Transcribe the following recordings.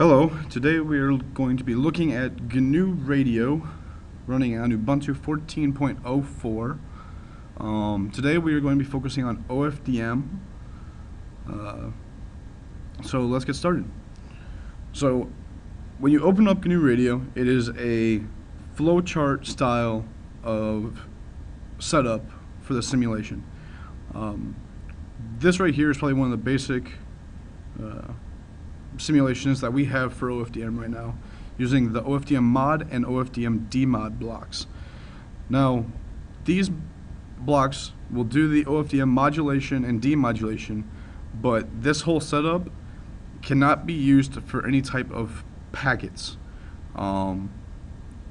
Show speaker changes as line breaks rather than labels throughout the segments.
Hello, today we are going to be looking at GnuRadio running on Ubuntu 14.04. Today we are going to be focusing on OFDM. So let's get started. So when you open up GnuRadio, it is a flowchart style of setup for the simulation. This right here is probably one of the basic simulations that we have for OFDM right now, using the OFDM mod and OFDM demod blocks. Now, these blocks will do the OFDM modulation and demodulation, but this whole setup cannot be used for any type of packets.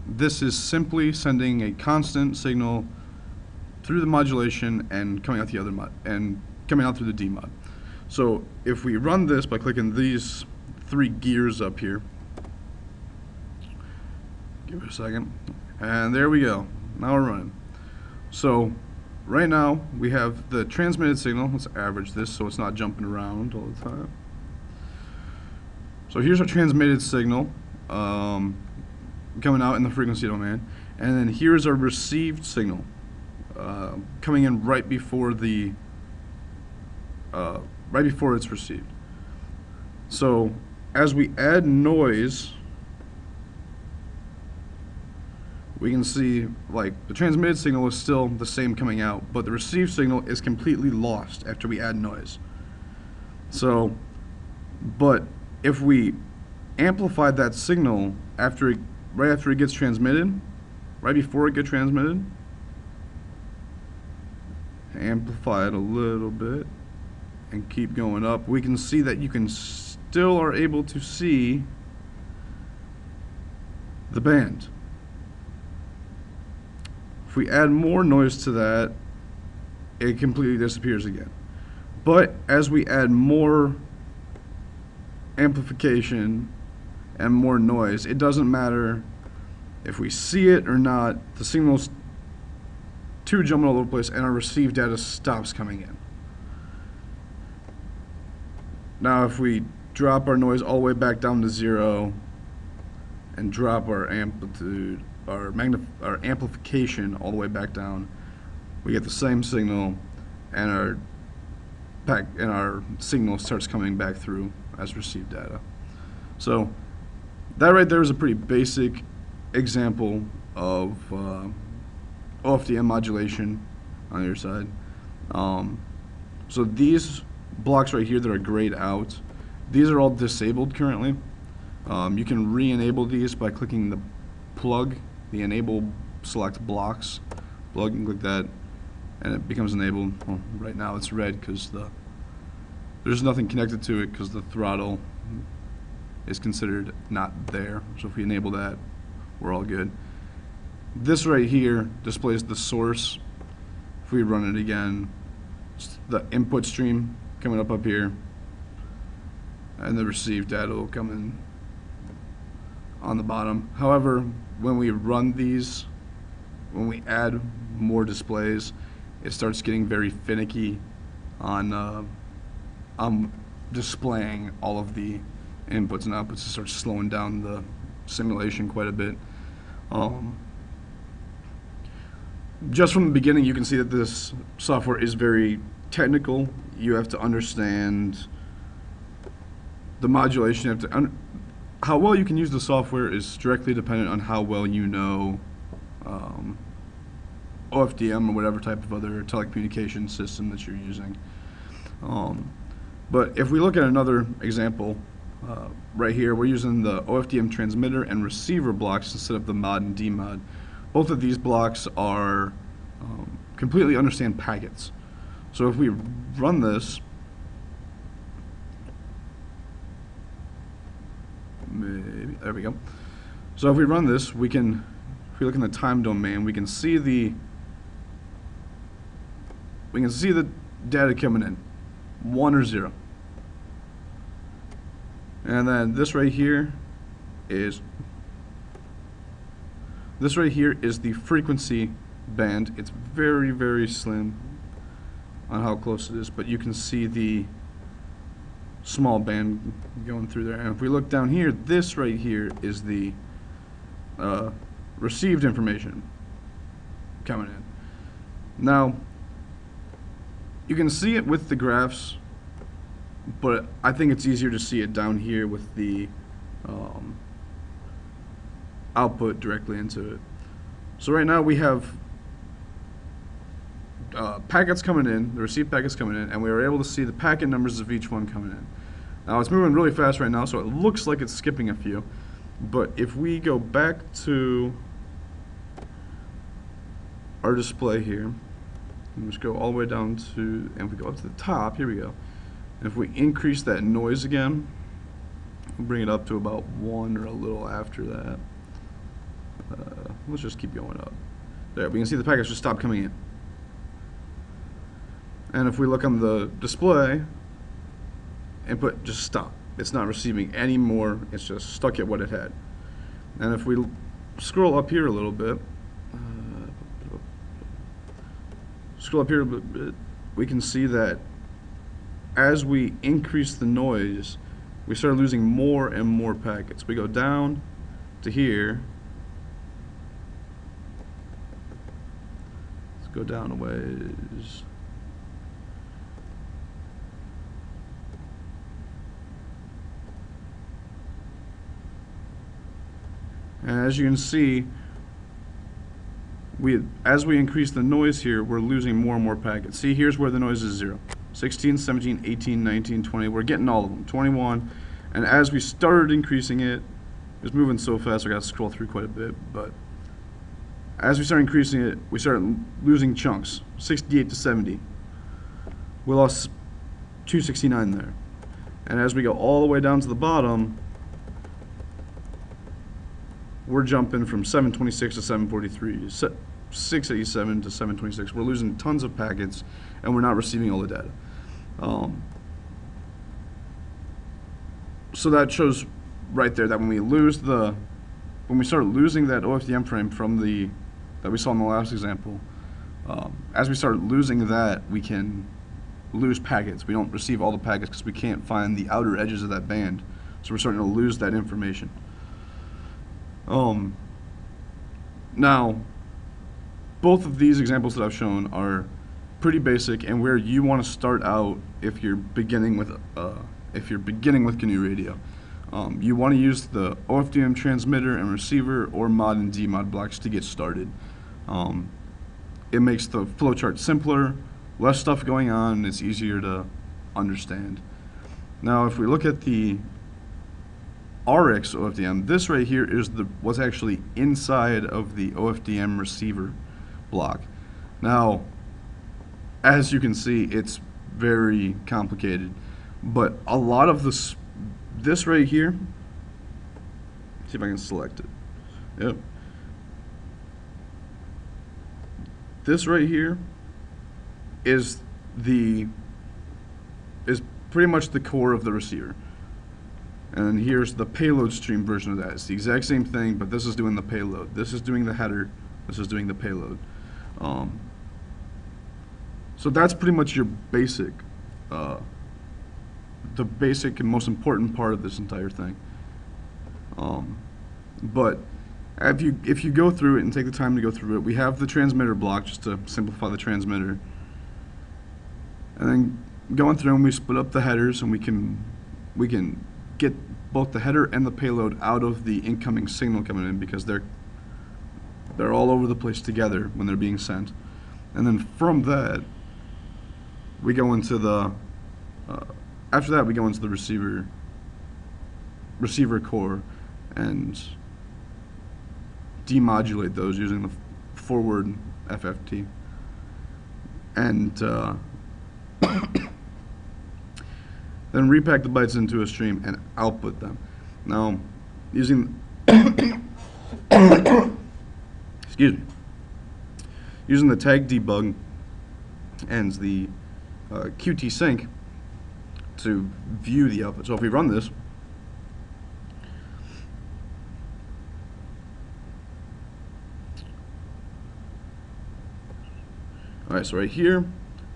This is simply sending a constant signal through the modulation and coming out the other mod and coming out through the demod. So if we run this by clicking these three gears up here, give it a second, and there we go. Now we're running. So right now we have the transmitted signal. Let's average this so it's not jumping around all the time. So here's our transmitted signal coming out in the frequency domain, and then here's our received signal coming in right before the right before it's received. So as we add noise, we can see like the transmitted signal is still the same coming out, but the received signal is completely lost after we add noise. So, but if we amplify that signal right after it gets transmitted, right before it gets transmitted, amplify it a little bit and keep going up, we can see that you can still are able to see the band. If we add more noise to that, it completely disappears again. But as we add more amplification and more noise, it doesn't matter if we see it or not, the signal's too jumping all over the place and our received data stops coming in. Now if we drop our noise all the way back down to 0 and drop our amplitude, our amplification all the way back down, we get the same signal, and our signal starts coming back through as received data. So that right there is a pretty basic example of OFDM modulation on your side. So these blocks right here that are grayed out, these are all disabled currently. You can re-enable these by clicking the plug, the enable select blocks plug, and click that, and it becomes enabled. Well, right now it's red because there's nothing connected to it because the throttle is considered not there. So if we enable that, we're all good. This right here displays the source. If we run it again, it's the input stream coming up here, and the received data will come in on the bottom. However, when we run these, when we add more displays, it starts getting very finicky on displaying all of the inputs and outputs. It starts slowing down the simulation quite a bit. Just from the beginning, you can see that this software is very technical. You have to understand the modulation. You have to how well you can use the software is directly dependent on how well you know OFDM or whatever type of other telecommunication system that you're using. But if we look at another example, right here, we're using the OFDM transmitter and receiver blocks instead of the mod and demod. Both of these blocks are completely understand packets. So if we run this, maybe, there we go. So if we run this, we can, if we look in the time domain, we can see the data coming in, 1 or 0. And then this right here is the frequency band. It's very, very slim on how close it is, but you can see the small band going through there. And if we look down here, this right here is the received information coming in. Now, you can see it with the graphs, but I think it's easier to see it down here with the output directly into it. So right now we have packets coming in, the received packets coming in, and we are able to see the packet numbers of each one coming in. Now it's moving really fast right now, so it looks like it's skipping a few. But if we go back to our display here, and just go all the way down to, and if we go up to the top, here we go. And if we increase that noise again, we'll bring it up to about 1 or a little after that. Let's just keep going up. There, we can see the packets just stop coming in. And if we look on the display, input just stop. It's not receiving any more, it's just stuck at what it had. And if we scroll up here a little bit, we can see that as we increase the noise, we start losing more and more packets. We go down to here. Let's go down a ways. And as you can see, as we increase the noise here, we're losing more and more packets. See, here's where the noise is 0. 16, 17, 18, 19, 20. We're getting all of them. 21. And as we started increasing it, it's moving so fast I got to scroll through quite a bit. But as we start increasing it, we start losing chunks. 68 to 70. We lost 269 there. And as we go all the way down to the bottom, we're jumping from 726 to 743, 687 to 726. We're losing tons of packets, and we're not receiving all the data. So that shows right there that when we start losing that OFDM frame from that we saw in the last example, as we start losing that, we can lose packets. We don't receive all the packets because we can't find the outer edges of that band. So we're starting to lose that information. Now, both of these examples that I've shown are pretty basic and where you want to start out if you're beginning with GnuRadio. You want to use the OFDM transmitter and receiver or mod and demod blocks to get started. It makes the flowchart simpler, less stuff going on, and it's easier to understand. Now, if we look at the RX OFDM, this right here is what's actually inside of the OFDM receiver block. Now, as you can see, it's very complicated, but a lot of this right here, see if I can select it. Yep. This right here is pretty much the core of the receiver. And here's the payload stream version of that. It's the exact same thing, but this is doing the payload. This is doing the header. This is doing the payload. So that's pretty much your basic, the basic and most important part of this entire thing. But if you go through it and take the time to go through it, we have the transmitter block just to simplify the transmitter. And then going through and we split up the headers, and we can get both the header and the payload out of the incoming signal coming in because they're all over the place together when they're being sent. And then from that, we go into the after that we go into the receiver core and demodulate those using the forward FFT. And then repack the bytes into a stream and output them. Now, using excuse me, using the tag debug and the Qt sync to view the output. So if we run this, all right. So right here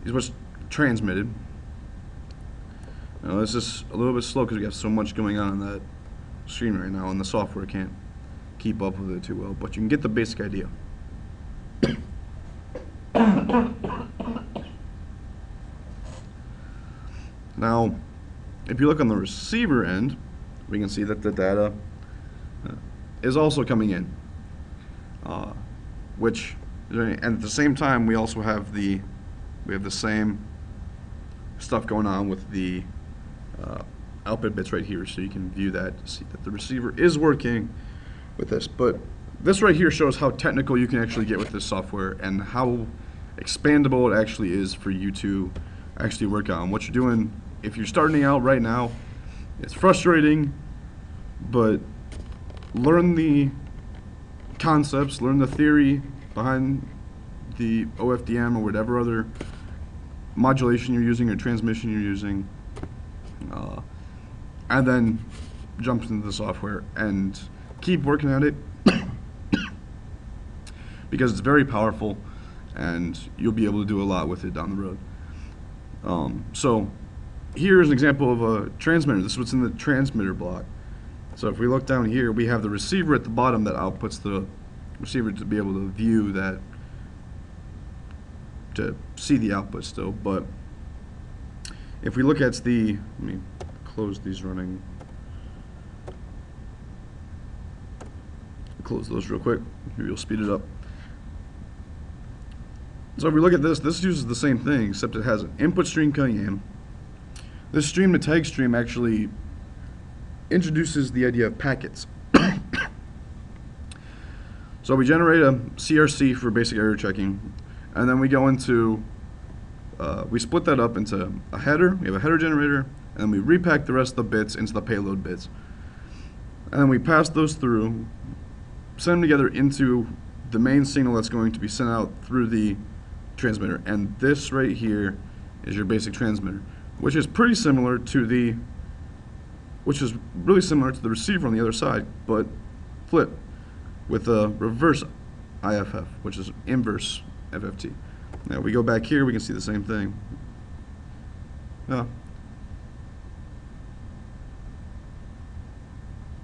is what's transmitted. Now, this is a little bit slow because we have so much going on that screen right now, and the software can't keep up with it too well, but you can get the basic idea. Now, if you look on the receiver end, we can see that the data is also coming in, which, and at the same time, we also have the same stuff going on with the output bits right here, so you can view that, see that the receiver is working with this. But this right here shows how technical you can actually get with this software and how expandable it actually is for you to actually work on. What you're doing, if you're starting out right now, it's frustrating, but learn the concepts, learn the theory behind the OFDM or whatever other modulation you're using or transmission you're using, and then jump into the software and keep working at it because it's very powerful and you'll be able to do a lot with it down the road. So here's an example of a transmitter. This is what's in the transmitter block. So if we look down here, we have the receiver at the bottom that outputs the receiver to be able to view that, to see the output still. But if we look at the, let me close these running, close those real quick, maybe we'll speed it up. So if we look at this, this uses the same thing, except it has an input stream coming in. This stream to tag stream actually introduces the idea of packets. So we generate a CRC for basic error checking, and then we go into, we split that up into a header. We have a header generator, and then we repack the rest of the bits into the payload bits. And then we pass those through, send them together into the main signal that's going to be sent out through the transmitter. And this right here is your basic transmitter, which is pretty similar to the, which is really similar to the receiver on the other side, but flip with a reverse IFF, which is inverse FFT. Now we go back here, we can see the same thing. We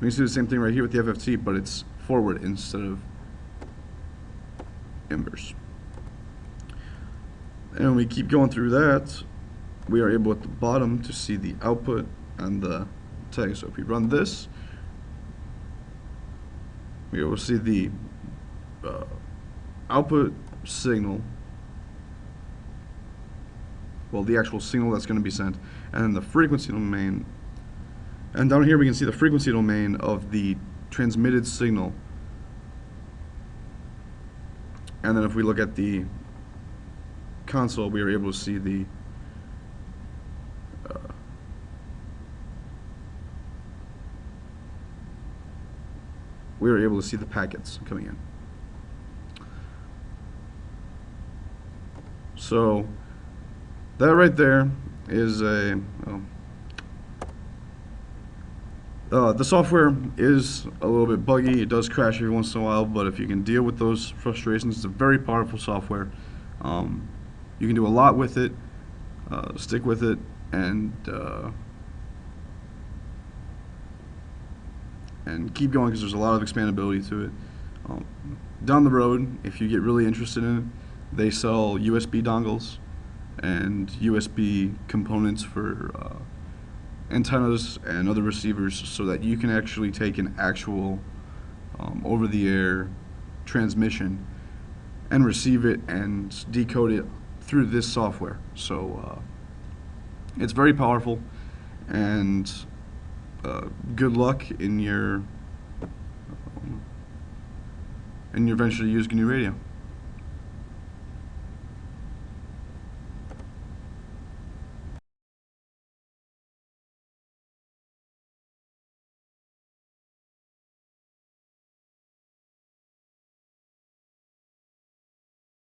can see the same thing right here with the FFT, but it's forward instead of inverse. And we keep going through that, we are able at the bottom to see the output and the tag. So if we run this, we will see the output signal, well, the actual signal that's going to be sent, and then the frequency domain. And down here we can see the frequency domain of the transmitted signal. And then if we look at the console, we are able to see the packets coming in. So that right there is a, the software is a little bit buggy. It does crash every once in a while, but if you can deal with those frustrations, it's a very powerful software. You can do a lot with it. Stick with it, and keep going, because there's a lot of expandability to it. Down the road, if you get really interested in it, they sell USB dongles and USB components for antennas and other receivers, so that you can actually take an actual over-the-air transmission and receive it and decode it through this software. So it's very powerful, and good luck in your venture to use GnuRadio.